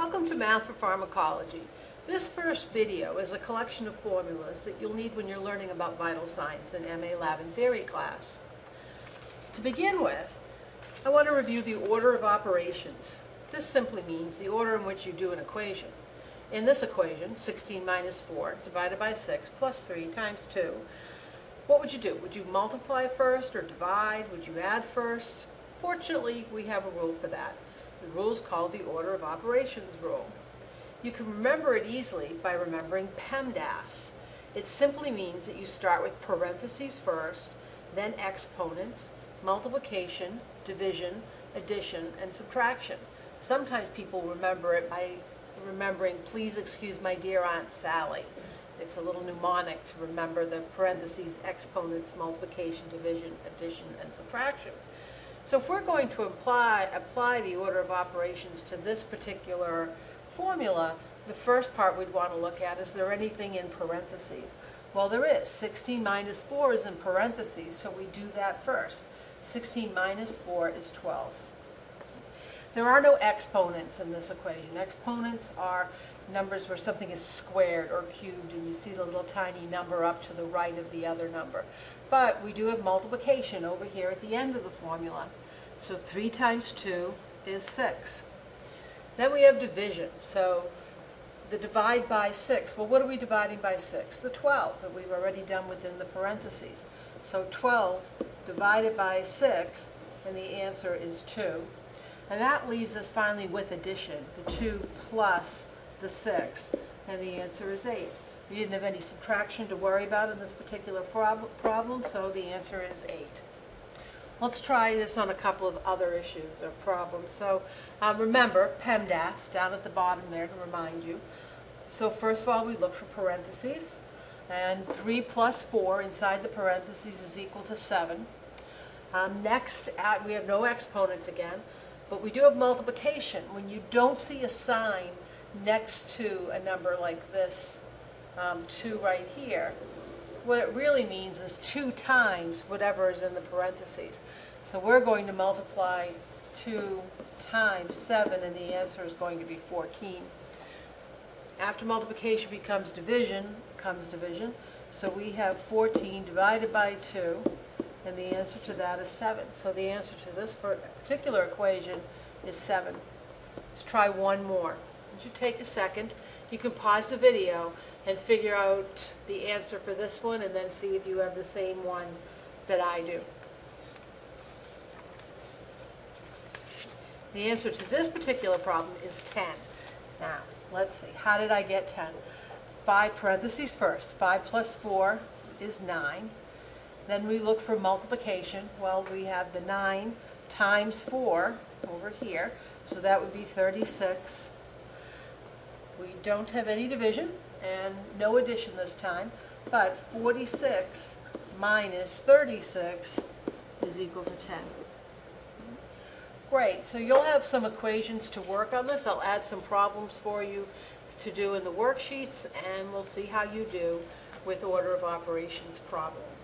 Welcome to Math for Pharmacology. This first video is a collection of formulas that you'll need when you're learning about vital signs in MA Lab and Theory class. To begin with, I want to review the order of operations. This simply means the order in which you do an equation. In this equation, 16 minus 4 divided by 6 plus 3 times 2, what would you do? Would you multiply first or divide? Would you add first? Fortunately, we have a rule for that. The rule is called the order of operations rule. You can remember it easily by remembering PEMDAS. It simply means that you start with parentheses first, then exponents, multiplication, division, addition, and subtraction. Sometimes people remember it by remembering, please excuse my dear Aunt Sally. It's a little mnemonic to remember the parentheses, exponents, multiplication, division, addition, and subtraction. So if we're going to apply the order of operations to this particular formula, the first part we'd want to look at, is there anything in parentheses? Well, there is. 16 minus 4 is in parentheses, so we do that first. 16 minus 4 is 12. There are no exponents in this equation. Exponents are numbers where something is squared or cubed, and you see the little tiny number up to the right of the other number. But we do have multiplication over here at the end of the formula. So 3 times 2 is 6. Then we have division. So the divide by 6. Well, what are we dividing by 6? The 12 that we've already done within the parentheses. So 12 divided by 6, and the answer is 2. And that leaves us finally with addition, the 2 plus the 6, and the answer is 8. We didn't have any subtraction to worry about in this particular problem, so the answer is 8. Let's try this on a couple of other issues or problems. So remember, PEMDAS, down at the bottom there to remind you. So first of all, we look for parentheses, and 3 plus 4 inside the parentheses is equal to 7. Next, we have no exponents again, but we do have multiplication. When you don't see a sign next to a number like this, 2 right here, what it really means is 2 times whatever is in the parentheses. So we're going to multiply 2 times 7, and the answer is going to be 14. After multiplication becomes division, so we have 14 divided by 2, and the answer to that is 7. So the answer to this particular equation is 7. Let's try one more. Would you take a second? You can pause the video and figure out the answer for this one, and then see if you have the same one that I do. The answer to this particular problem is 10. Now, let's see. How did I get 10? 5 parentheses first. 5 plus 4 is 9. Then we look for multiplication. Well, we have the 9 times 4 over here, so that would be 36. We don't have any division and no addition this time, but 46 minus 36 is equal to 10. Great, so you'll have some equations to work on this. I'll add some problems for you to do in the worksheets, and we'll see how you do with order of operations problems.